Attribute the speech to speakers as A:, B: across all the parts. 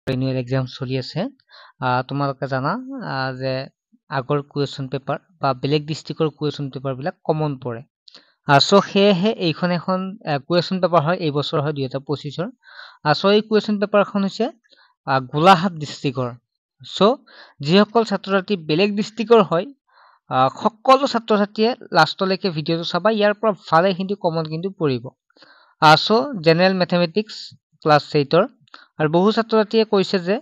A: Annual exam চলি আছে তোমালোকে জানা যে আগৰ কুৱেশ্যন পেপাৰ বা বেলেগ ডিষ্ট্ৰিক্টৰ কুৱেশ্যন পেপাৰবিলাক কমন পৰে সো সেয়েহে এইখন এখন কুৱেশ্যন পেপাৰ হয় এই বছৰ হয় 2025ৰ সো এই কুৱেশ্যন পেপাৰখন হৈছে গোলাঘাট ডিষ্ট্ৰিক্টৰ সো যিসকল ছাত্ৰ ছাত্ৰী বেলেগ ডিষ্ট্ৰিক্টৰ হয় সকলো ছাত্ৰ ছাত্ৰীয়ে লাষ্টলৈকে ভিডিঅ'টো চাবা ইয়াৰ পৰা ভালেখিনি কমন কিন্তু পৰিব সো জেনেৰেল মেথমেটিক্স ক্লাছ 8ৰ আৰু বহু ছাত্ৰ ছাত্ৰীয়ে কৈছে যে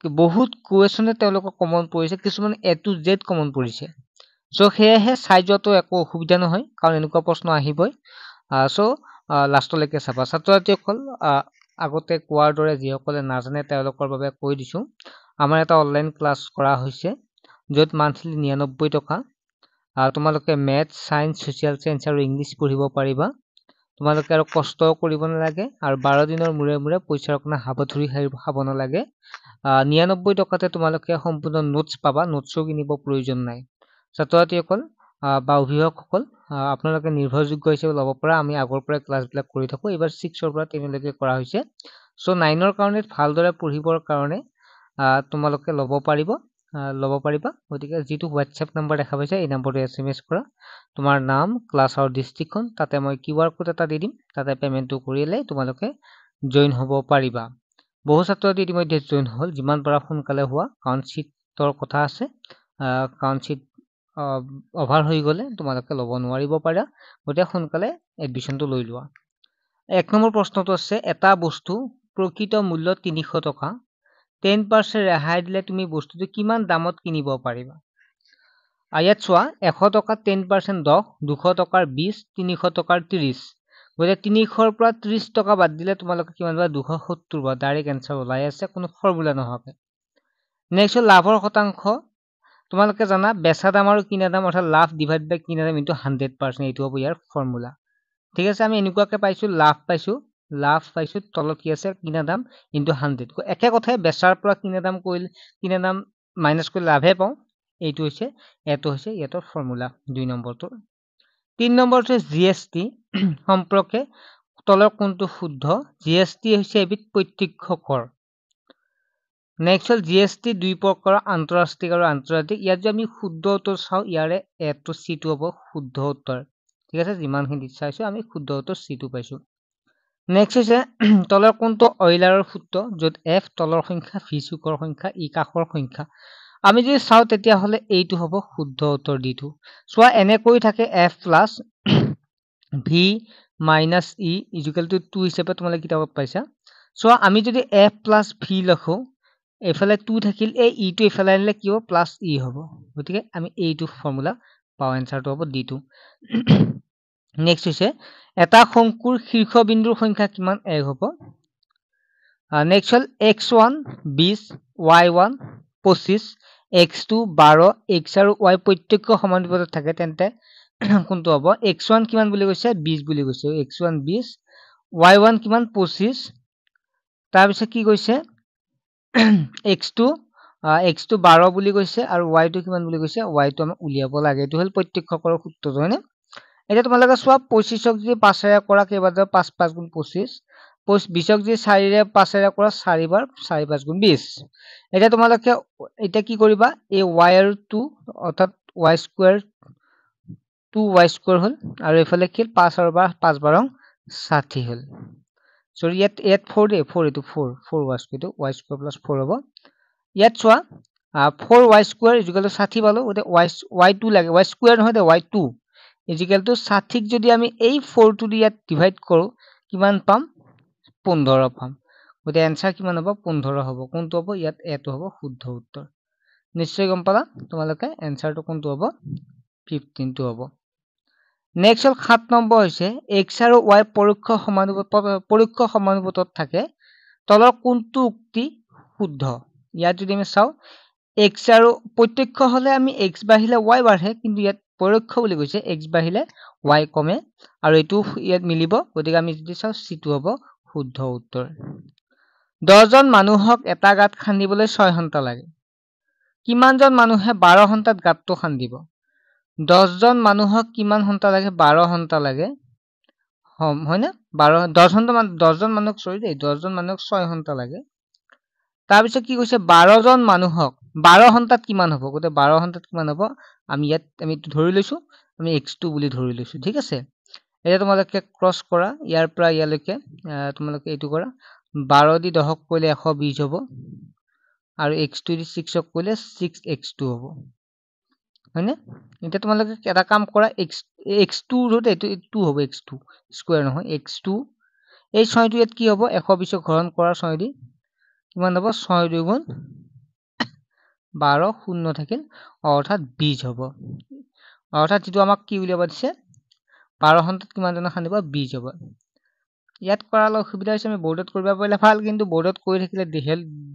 A: বহুত কুৱেশ্যনে তেওঁলোকক কমন পৰিছে কিছুমান এ টু জেড কমন পৰিছে সো সেয়েহে চাই যোৱাটো একো অসুবিধা নহয় কাৰণ এনেকুৱা প্ৰশ্ন আহিবই সো লাষ্টলৈকে চাবা ছাত্ৰ ছাত্ৰীসকল আগতে কোৱাৰ দৰে যিসকলে নাজানে তেওঁলোকৰ বাবে কৈ দিছোঁ আমাৰ এটা অনলাইন ক্লাছ কৰা হৈছে য'ত মান্থলি 99 টকা তোমালোকে মেথ সায়েন্স সোশ্যাল সায়েন্স আৰু ইংলিছ পঢ়িব পাৰিবা তোমালোকে আৰু কষ্ট কৰিব নালাগে আৰু 12 দিনৰ মূৰে মূৰে পইচাৰ কাৰণে হাবাথুৰি খাব নালাগে 99 টকাতে তোমালোকে সম্পূৰ্ণ নোটছ পাবা নোটছো কিনিব প্ৰয়োজন নাই ছাত্ৰ ছাত্ৰীসকল বা অভিভাৱকসকল আপোনালোকে নিৰ্ভৰযোগ্য হিচাপে ল'ব পৰা আমি আগৰ পৰা ক্লাছবিলাক কৰি থাকোঁ এইবাৰ 6ৰ পৰা 10 লৈকে কৰা হৈছে সো 9ৰ কাৰণে ভালদৰে পঢ়িবৰ কাৰণে তোমালোকে ল'ব পাৰিবা গতিকে যিটো হোৱাটছএপ নম্বৰ দেখা পাইছে এই নম্বৰটো SMS কৰা তোমাৰ নাম ক্লাছ আৰু ডিষ্ট্ৰিক্টখন তাতে মই QR কোড এটা দি দিম তাতে পেমেন্টটো কৰিলে তোমালোকে জয়েন হ'ব পাৰিবা বহু ছাত্ৰ ছাত্ৰী ইতিমধ্যে জয়েন হ'ল যিমান পাৰা সোনকালে হোৱা কাৰণ চিটৰ কথা আছে কাৰণ চিট অভাৰ হৈ গ'লে তোমালোকে ল'ব নোৱাৰিব পাৰা গতিকে সোনকালে এডমিশ্যনটো লৈ লোৱা 1 নম্বৰ প্ৰশ্নটো আছে এটা বস্তু প্ৰকৃত মূল্য 300 টকা 10% ৰেহাই দিলে তুমি বস্তুটো কিমান দামত কিনিব পাৰিবা ইয়াত চোৱা 100 টকা 10% 10 200 টকাৰ 20 300 টকাৰ 30 গতিকে 300ৰ পৰা 30 টকা বাদ দিলে তোমালোকে কিমান পাবা 270 পাবা ডাইৰেক্ট এনসাৰ ওলাই আছে কোনো ফৰ্মুলা নহকে নেক্সট লাভৰ শতাংশ তোমালোকে জানা বেচা দাম আৰু কিনা দাম অৰ্থাৎ লাভ ডিভাইড বাই কিনা দাম ইনটু 100% এইটো হ'ব ইয়াৰ ফৰ্মুলা ঠিক আছে আমি এনেকুৱাকে পাইছো লাভ পাইছো তলত কি আছে কিনা দাম ইনটু 100 একে কথাই বেচাৰ পৰা কিনা দাম মাইনাস কৰি লাভে পাওঁ এইটো হৈছে ইয়াতৰ ফৰ্মুলা 2 নম্বৰটো 3 নম্বৰটো জিএসটি সম্পৰ্কে তলৰ কোনটো শুদ্ধ জিএসটি হৈছে এবিধ প্ৰত্যক্ষ কৰ নেক্সট হল জিএসটি দুই প্ৰকাৰৰ আন্তঃৰাষ্ট্ৰীয় আৰু আন্তৰ্জাতিক ইয়াত যে আমি শুদ্ধ উত্তৰ চাওঁ ইয়াৰে এটো সিটো হ'ব শুদ্ধ উত্তৰ ঠিক আছে যিমানখিনি চাইছো আমি শুদ্ধ উত্তৰ সিটো পাইছো নেক্সট হৈছে তলৰ কোনটো অইলাৰৰ সূত্ৰ য'ত f তলৰ সংখ্যা v চুকৰ সংখ্যা ই কাষৰ সংখ্যা আমি যদি চাওঁ তেতিয়া হলে এইটো হ'ব শুদ্ধ উত্তৰ দিটো সোৱা এনে কৰি থাকে f plus v minus e equal to 2 হিচাপে তোমালোকে কিতাপত পাইছা সোৱা আমি যদি f plus v লিখো এফালে 2 থাকিল এই e টো এফালে আনিলে কি হ'ব প্লাস e হ'ব গতিকে আমি এইটো ফৰ্মুলা পাও এনসাৰটো হ'ব d2 নেক্সট হৈছে এটা শংকুৰ শীৰ্ষবিন্দুৰ সংখ্যা কিমান 1 হ'ব নেক্সট হল x1 20 y1 25 x2 12 x আৰু y প্ৰত্যক্ষ সমানুপাতত থাকে তেন্তে কোনটো হ'ব x1 কিমান বুলি কৈছে 20 বুলি কৈছে x1 20 y1 কিমান 25 তাৰ পিছত কি কৈছে x2 12 বুলি কৈছে আৰু y2 কিমান বুলি কৈছে y2 আমি উলিয়াব লাগে এটো হল প্ৰত্যক্ষকৰ সূত্ৰটো হয়নে এটা তোমালোকে সোৱা 25ক যদি 5 ৰে কৰা কেইবাৰ 5 5 গুণ 25 20ক যদি 4 ৰে 5 ৰে কৰা 4 বাৰ 4 5 গুণ 20 এটা তোমালোকে এটা কি কৰিবা এই y আৰু 2 অৰ্থাৎ y স্কয়াৰ 2y স্কয়াৰ হল আৰু এফালে কি 5 আৰু 5 বাৰ 60 হল সো ইয়াত 4 দে 4 এটো 4y square y square plus 4 হ'ব ইয়াত চোৱা 4y স্কয়াৰ 60 পালো ওতে y2 লাগে y স্কয়াৰ নহয় দে y2 ইকুয়াল টু 60ক যদি আমি এই 4 টো দি ইয়াত ডিভাইড কৰো কিমান পাম 15 পাম গতে आंसर কিমান হ'ব 15 হ'ব কোনটো হ'ব ইয়াত এটো হ'ব শুদ্ধ উত্তৰ নিশ্চয় গম পালা তোমালোকে आंसर টো কোনটো হ'ব 15 টো হ'ব নেক্সট হল 7 নম্বৰ হৈছে x আৰু y পৰোক্ষ সমানুপাতত থাকে তলৰ কোনটো উক্তি শুদ্ধ ইয়াত যদি আমি চাও x আৰু প্ৰত্যক্ষ হলে আমি x বাঢ়িলে y বাঢ়ে কিন্তু ইয়াত পৰোক্ষ বুলি কৈছে x বাঢ়িলে y কমে আৰু এটো ইয়াত মিলিব গতিকে আমি যদি চাও সিটো হ'ব শুদ্ধ উত্তৰ 10 জন মানুহক এটা গাত খান্দিবলৈ 6 ঘণ্টা লাগে কিমান জন মানুহে 12 ঘণ্টাত গাতটো খান্দিব 10 জন মানুহক কিমান ঘণ্টা লাগে 12 ঘণ্টা লাগে হয় না 10 জন মানুহক 6 ঘণ্টা লাগে তাৰ পিছত কি কৈছে 12 জন মানুহক 12 ঘন্টাত কিমান হ'ব গতে 12 ঘন্টাত কিমান হ'ব আমি ইয়াত আমি ধৰি লৈছো আমি x2 বুলি ধৰি লৈছো ঠিক আছে এটা তোমালোকে ক্ৰস কৰা ইয়াৰ পৰা ইয়ালৈকে তোমালোকে এইটো কৰা 12 দি 10ক কৰিলে 120 হ'ব আৰু x2 দি 6ক কৰিলে 6x2 হ'ব হয়নে এটা তোমালোকে এটা কাম কৰা x2 ৰুট এইটো 2 হ'ব x2 স্কয়াৰ নহয় x2 এই 6 টো ইয়াত কি হ'ব 120 হৰণ কৰা 6 দি কিমান হ'ব 6 2 গুণ 12 শূন্য থাকিল অৰ্থাৎ 20 হ'ব অৰ্থাৎ যেটো আমাক কি উলিয়াব দিছে 12 ঘন্টাত কিমান জন খানিব 20 হ'ব ইয়াত কৰাৰ অসুবিধা হৈছে আমি বৰ্ডত কৰিব পাৰিলে ভাল কিন্তু বৰ্ডত কৰি থাকিলে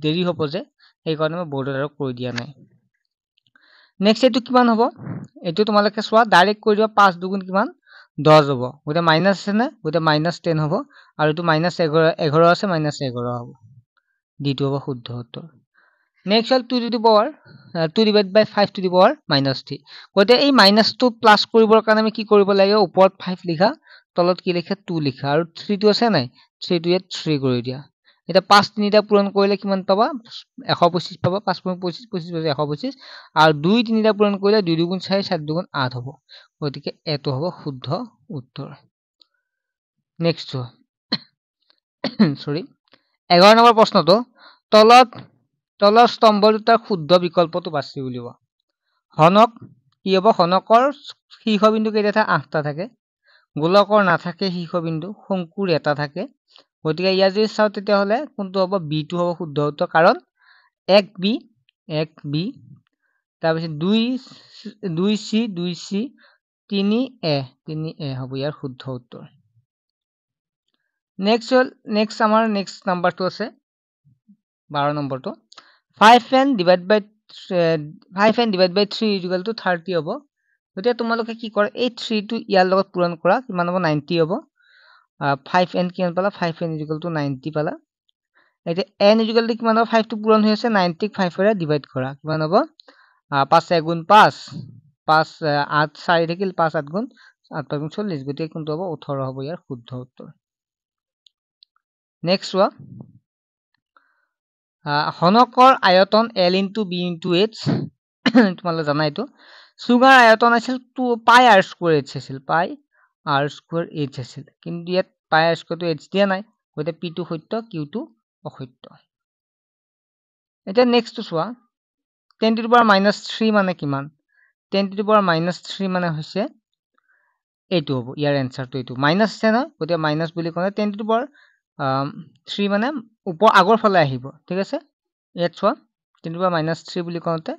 A: দেৰি হ'ব যে এই কাৰণে মই বৰ্ডত আৰু কৰি দিয়া নাই নেক্সট এটো কিমান হ'ব এটো তোমালোকে চোৱা ডাইৰেক্ট কৰি দিবা 5 দুগুণ কিমান 10 হ'ব গতে মাইনাস আছে না গতে -10 হ'ব আৰু এটো -11 আছে -11 হ'ব দ্বিতীয় হ'ব শুদ্ধ উত্তৰ নেক্সট হল 2 to the power 2 divide by 5 to the power -3 গতে এই মাইনাসটো প্লাস কৰিবৰ কাৰণে আমি কি কৰিব লাগে ওপৰত 5 লিখা তলত কি লিখা 2 লিখা আৰু 3 টো আছে নাই 3 টো ইয়াত 3 কৰি দিয়া এটা 5 তিনিটা পূৰণ কৰিলে কিমান পাবা 125 পাবা 5 25 25 125 আৰু 2 তিনিটা পূৰণ কৰিলে 2 দুগুণ 4 7 দুগুণ 8 হ'ব গতিকে এটো হ'ব শুদ্ধ উত্তৰ নেক্সট সৰি 11 নম্বৰ প্ৰশ্নটো তলৰ স্তম্ভ দুটাৰ শুদ্ধ বিকল্পটো বাছি উলিওৱা হনক কি হ'ব হনকৰ শীৰ্ষবিন্দু কেইটা থাকে 8টা থাকে গোলকৰ নাথাকে শীৰ্ষবিন্দু শংকুৰ এটা থাকে গতিকে ইয়া যদি চাও তেতিয়া হলে কোনটো হ'ব b টো হ'ব শুদ্ধ উত্তৰ কাৰণ 1b তাৰ পিছত 2c 3a হ'ব ইয়াৰ শুদ্ধ উত্তৰ নেক্সট আমাৰ নেক্সট নাম্বাৰটো আছে 12 নম্বৰটো 5n divided by 3 equal to 30 হ'ব গতিকে তোমালোকে কি কৰা এই 3 টো ইয়াৰ লগত পূৰণ কৰা কিমান হ'ব 90 হ'ব 5n কিমান পালা 5n equal to 90 পালা এতিয়া n equal to কিমান হ'ব 5 টো পূৰণ হৈ আছে 90 ক 5 ৰে ডিভাইড কৰা কিমান হ'ব 5 গুণ 5 5 8 4 থাকিল 5 8 গুণ 8 গুণ 40 গতিকে কোনটো হ'ব 18 হ'ব ইয়াৰ শুদ্ধ উত্তৰ নেক্সট হনকৰ আয়তন l into b into h তোমালোকে জানা এইটো সুগাৰ আয়তন আছিল 2 পাই r স্কয়াৰ h আছিল পাই r স্কয়াৰ h আছিল কিন্তু ইয়াত পাই r স্কয়াৰ টো h দিয়া নাই গতে p টো সত্য q টো অসত্য এটা নেক্সট চোৱা 10 to the power -3 মানে কিমান 10 to the power -3 মানে হৈছে এইটো হ'ব ইয়াৰ এনসাৰটো এইটো মাইনাস আছে না গতে মাইনাস বুলি ক'লে 10 to the power 3 মানে ওপৰ আগৰ ফালে আহিব ঠিক আছে ইয়াত চোৱা 10 to the power -3 বুলি কওঁতে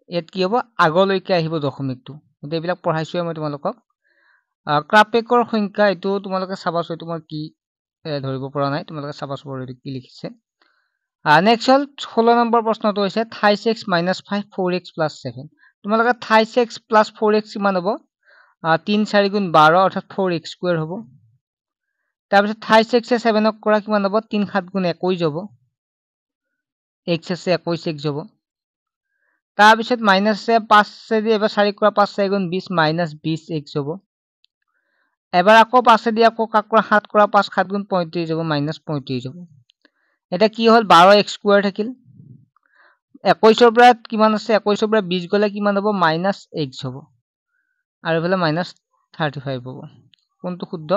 A: ইয়াত কি হ'ব আগলৈকে আহিব দশমিকটো গতে এইবিলাক পঢ়াইছো মই তোমালোকক ক্ৰাপেকৰ সংখ্যা এইটো তোমালোকে চাবাছো এইটো মই কি ধৰিব পৰা নাই তোমালোকে চাবাছো এইটো কি লিখিছে নেক্সট হল 16 নম্বৰ প্ৰশ্নটো হৈছে 5x - 5 4x + 7 তোমালোকে 5x + 4x কিমান হ'ব 3 4 গুণ 12 অৰ্থাৎ 4x স্কয়াৰ হ'ব তাৰ পিছত 5x এ 7ক কৰা কিমান হ'ব 3 7 গুণ 21 হ'ব x আছে 21x হ'ব তাৰ পিছত মাইনাস এ 5 এ দি এবাৰ 4 কৰা 5 4 গুণ 20 -20x হ'ব এবাৰ আকৌ 5 এ দি আকৌ কৰা 7 কৰা 5 7 গুণ 35 হ'ব -35 হ'ব এটা কি হল 12x স্কয়াৰ থাকিল 21 ৰ পৰা কিমান আছে 21 ৰ পৰা 20 গলে কিমান হ'ব -x হ'ব আৰু এফালে -35 হ'ব কোনটো শুদ্ধ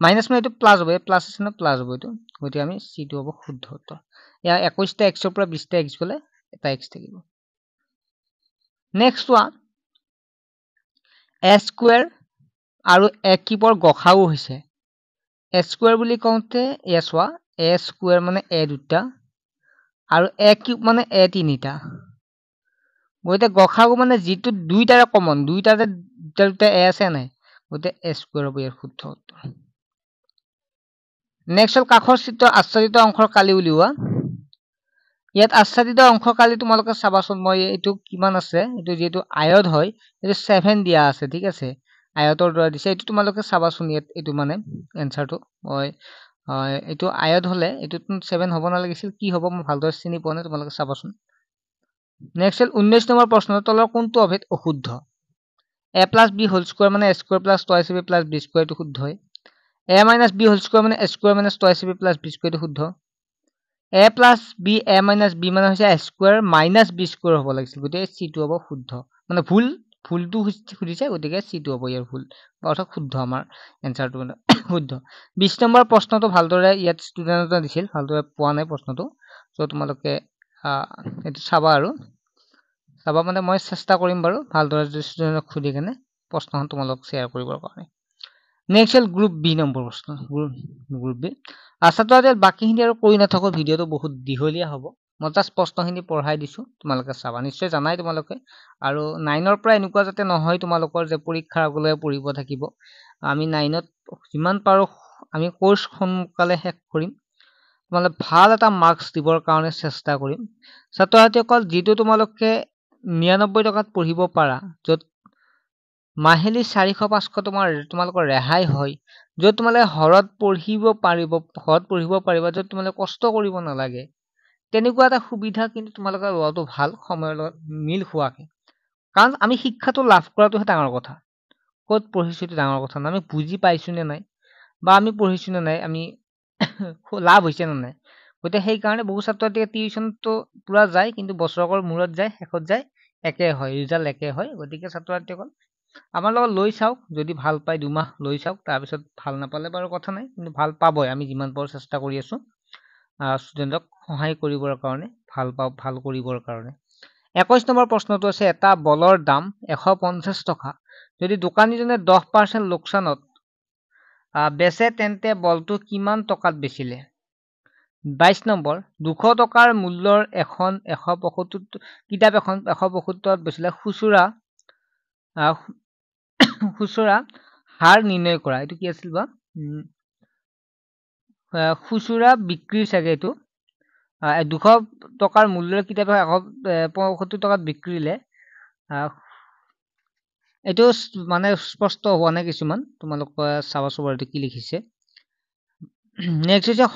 A: মাইনাস মানে এটো প্লাস হ'ব প্লাস আছে না প্লাস হ'ব এটো গতি আমি c টো হ'ব শুদ্ধ উত্তৰ ইয়া 21 টা x ৰ পৰা 20 টা x গলে এটা x থাকিব নেক্সট ওয়ান a স্কয়াৰ আৰু a কিউবৰ গসাউ হৈছে a স্কয়াৰ বুলি কওঁতে এ চোৱা a স্কয়াৰ মানে a দুটা আৰু a কিউব মানে a তিনিটা গতে গসাউ মানে যেটো দুইটাৰে কমন দুইটাতে দুটা a আছে নাই গতে a স্কয়াৰ হ'ব ইয়াৰ শুদ্ধ উত্তৰ নেক্সট হল কাখৰ চিত্ৰ আচ্ছাদিত অংশৰ কালি উলিওৱা ইয়াত আচ্ছাদিত অংশ কালি তোমালোকে চাবাচোন মই এটো কিমান আছে এটো যেটো আয়ত হয় এটো 7 দিয়া আছে ঠিক আছে আয়তৰ দ্বাৰা দিছে এটো তোমালোকে চাবাচোন ইয়াত এটো মানে এনসাৰটো মই এটো আয়ত হলে এটো 7 হ'ব না লাগিছিল কি হ'ব মই ভালদৰে চিনি পোৱা নাই তোমালোকে চাবাচোন নেক্সট হল 19 নম্বৰ প্ৰশ্ন তলৰ কোনটো অভেদ অশুদ্ধ a + b হোল স্কয়াৰ মানে a square + twice ab + b square টো শুদ্ধ হয় a - b হোল স্কয়াৰ মানে a square - twice ab + b square টো শুদ্ধ a plus b a minus b মানে হৈছে a square minus b square হ'ব লাগিছিল গতিকে c টো হ'ব শুদ্ধ মানে ভুলটো খুদিছে গতিকে c টো হ'ব ইয়াৰ ভুল অৰ্থাৎ শুদ্ধ আমাৰ এনসাৰটো মানে শুদ্ধ 20 নম্বৰ প্ৰশ্নটো ভালদৰে ইয়াত ষ্টুডেণ্টে দিছিল ভালদৰে পোৱা নাই প্ৰশ্নটো সো তোমালোকে এটো চাবা আৰু চাবা মানে মই চেষ্টা কৰিম বাৰু ভালদৰে ষ্টুডেণ্টক খুদি কেনে প্ৰশ্নখন তোমালোক শেয়াৰ কৰিবৰ কাৰণে নেক্সট হল গ্ৰুপ বি নম্বৰ প্ৰশ্ন গ্ৰুপ বি আছাটো বাকিখিনি আৰু কৰি নাথাকো ভিডিওটো বহুত দীঘলীয়া হ'ব মই জাস্ট প্ৰশ্নখিনি পঢ়াই দিছো তোমালোকে চাবা নিশ্চয় জানাই তোমালোকে আৰু 9 ৰ পৰা এনেকুৱা যাতে নহয় তোমালোকৰ যে পৰীক্ষাৰ আগলৈ পঢ়িব থাকিব আমি 9 ত যিমান পাৰো আমি কোৰ্স সোনকালে শেষ কৰিম তোমালোক ভাল এটা মাৰ্কস দিবৰ কাৰণে চেষ্টা কৰিম ছাত্ৰছাত্ৰীসকল যেটো তোমালোকে 99 টকাত পঢ়িব পাৰা যত মাহিলি 400 500 তোমালোকৰ ৰেহাই হয় যত তোমালোকে হৰত পঢ়িব পাৰিবা যত তোমালোকে কষ্ট কৰিব নালাগে তেনেকুৱা এটা সুবিধা কিন্তু তোমালোকে লোৱাটো ভাল সময়ৰ লগত মিল হোৱাকে কাৰণ আমি শিক্ষাটো লাভ কৰাটো ডাঙৰ কথা কত পঢ়িছো ডাঙৰ কথা না আমি বুজি পাইছো নে নাই বা আমি পঢ়িছো নে নাই আমি লাভ হৈছে নে নাই গতে সেই কাৰণে বহু ছাত্ৰছাত্ৰীয়ে টিউচনটো পুৰা যায় কিন্তু বছৰৰ মূৰত যায় শেষত যায় একে হয় ৰিজাল্ট একে হয় গতিকে ছাত্ৰছাত্ৰীসকল আমাৰ লগত লৈ চাওক যদি ভাল পাই দুমাহ লৈ চাওক তাৰ পিছত ভাল নাপালে বাৰু কথা নাই কিন্তু ভাল পাবই আমি যিমান পাৰো চেষ্টা কৰি আছো ষ্টুডেণ্টক সহায় কৰিবৰ কাৰণে ভাল কৰিবৰ কাৰণে 21 নম্বৰ প্ৰশ্নটো আছে এটা বলৰ দাম 150 টকা যদি দোকানীজনে 10% লোকসানত বেচে তেন্তে বলটো কিমান টকাত বেচিলে 22 নম্বৰ 200 টকাৰ মূল্যৰ এখন 175 কিতাপ এখন 175ত বেচিলে খুচুৰা হাৰ নিৰ্ণয় কৰা এটো কি আছিল বা খুচুৰা বিক্ৰী চাগে এটো 200 টকাৰ মূল্যৰ কিতাপ 175 টকাত বিক্ৰীলে এটো মানে স্পষ্ট হোৱা নাই কিছুমান তোমালোক চাবাছো বাৰু কি লিখিছে নেক্সট হৈছে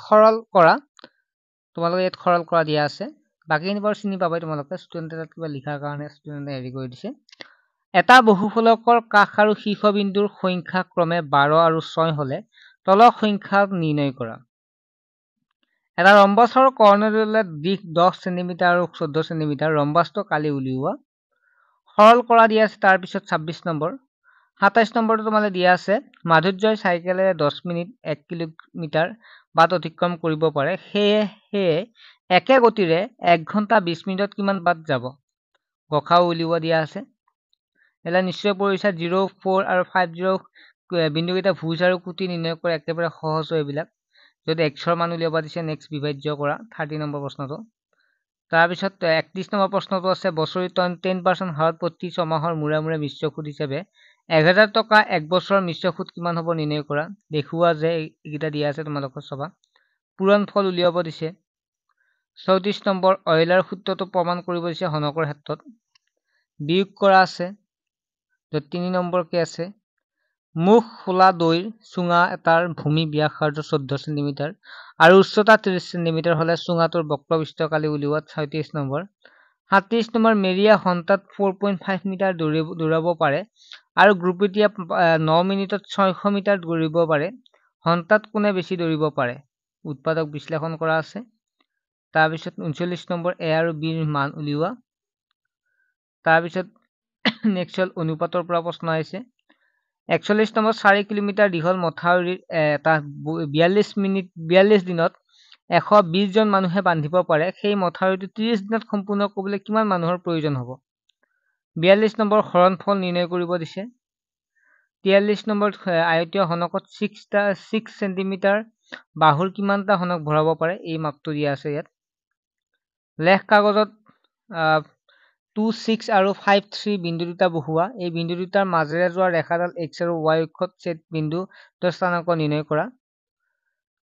A: খৰল কৰা তোমালোকে ইয়াত খৰল কৰা দিয়া আছে বাকিখিনি বাৰু চিনি পাবাই তোমালোকে ষ্টুডেণ্টে তাত কিবা লিখাৰ কাৰণে ষ্টুডেণ্টে হেৰি কৰি দিছে এটা বহুফলকৰ কাষ আৰু শীৰ্ষবিন্দুৰ সংখ্যা ক্ৰমে 12 আৰু 6 হলে তলৰ সংখ্যা নিৰ্ণয় কৰা এটা ৰম্বছৰ কৰ্ণদলে দিশ 10 সেমি আৰু 14 সেমি ৰম্বাসটো কালি উলিওৱা সৰল কৰা দিয়া আছে তাৰ পিছত 26 নম্বৰ 27 নম্বৰটো তোমালে দিয়া আছে মাধুৰ্যই সাইকেলে 10 মিনিট 1 কিলোমিটাৰ বাট অতিক্ৰম কৰিব পাৰে হে একে গতিৰে 1 ঘণ্টা 20 মিনিটত কিমান বাট যাব গখাও উলিওৱা দিয়া আছে এলা নিশ্চয় পৰীক্ষা 04 আৰু 50 বিন্দুকেইটা ভুজ আৰু কুটি নিৰ্ণয় কৰা একেবাৰে সহজ হয় এইবিলাক যদি এক্সৰ মান উলিয়াব দিছে নেক্সট বিভাজ্য কৰা 30 নম্বৰ প্ৰশ্নটো তাৰ পিছত 31 নম্বৰ প্ৰশ্নটো আছে বছৰি 10% হাৰত প্ৰতি ছমাহৰ মূৰে মিশ্ৰ সুদ হিচাপে 1000 টকা এক বছৰৰ মিশ্ৰ সুদ কিমান হ'ব নিৰ্ণয় কৰা দেখুৱা যে এইটা দিয়া আছে তোমালোকৰ সভা পূৰণ ফল উলিয়াব দিছে 34 নম্বৰ অইলাৰ সূত্ৰটো প্ৰমাণ কৰিব দিছে হনকৰ ক্ষেত্ৰত বিয়োগ কৰা আছে 3 নম্বৰ কে আছে মুখ খোলা দৈৰ চুঙা এটাৰ ভূমি ব্যাসাৰ্ধ 14 সেমি আৰু উচ্চতা 30 সেমি হলে চুঙাটোৰ বক্ৰবিষ্ট কালি উলিওৱা 36 নম্বৰ 37 নম্বৰ মেৰিয়া ঘণ্টাত 4.5 মিটাৰ দৌৰাব পাৰে আৰু গ্ৰুপতিয়া 9 মিনিটত 600 মিটাৰ দৌৰিব পাৰে ঘণ্টাত কোনে বেছি দৌৰিব পাৰে উৎপাদক বিশ্লেষণ কৰা আছে তাৰ পিছত 39 নম্বৰ এ আৰু বি ৰ মান উলিওৱা তাৰ পিছত নেক্সট হল অনুপাতৰ পৰা প্ৰশ্ন আহিছে 41 নম্বৰ 4 কিলোমিটাৰ দীঘল মথাউৰিৰ এটা 42 দিনত 120 জন মানুহে বান্ধিব পাৰে সেই মথাউৰিটো 30 দিনত সম্পূৰ্ণ কৰিবলৈ কিমান মানুহৰ প্ৰয়োজন হ'ব 42 নম্বৰ হৰণফল নিৰ্ণয় কৰিব দিছে 43 নম্বৰ আয়তীয় হনকত 6 সেমি বাহুৰ কিমানটা হনক ভৰাব পাৰে এই মাপটো দিয়া আছে ইয়াত লেখ কাগজত 26 আৰু 53 বিন্দু দুটা বহুৱা এই বিন্দু দুটাৰ মাজেৰে যোৱা ৰেখাডাল x আৰু y অক্ষত ছেদ বিন্দু স্থানাংক নিৰ্ণয় কৰা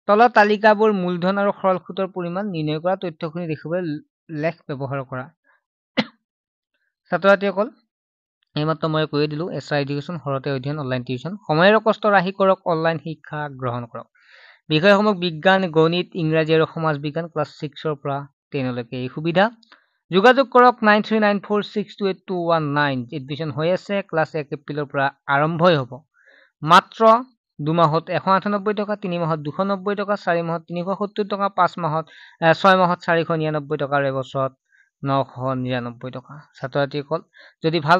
A: তলৰ তালিকাবোৰ মূলধন আৰু সৰল সুতৰ পৰিমাণ নিৰ্ণয় কৰা তথ্যখিনি দেখিবলৈ লেখ ব্যৱহাৰ কৰা ছাত্ৰছাত্ৰীসকল এইমাত্ৰ মই কৈ দিলো এছআই এডুকেশ্যন হৰতে অধ্যয়ন অনলাইন টিউচন সময়ৰ কষ্ট ৰাহি কৰক অনলাইন শিক্ষা গ্ৰহণ কৰক বিষয়সমূহ বিজ্ঞান গণিত ইংৰাজী আৰু সমাজ বিজ্ঞান ক্লাছ 6 ৰ পৰা 10 লৈকে এই সুবিধা যোগাযোগ কৰক 9394628219 এডমিশন হৈ আছে ক্লাছ 1 এপ্ৰিলৰ পৰা আৰম্ভই হ'ব মাত্ৰ 2 মাহত 198 টকা, 3 মাহত 290 টকা, 4 মাহত 370 টকা, 5 মাহত 6 মাহত 499 টকা আৰু এবছৰত 999 টকা। ছাত্ৰ-ছাত্ৰীসকল যদি ভাল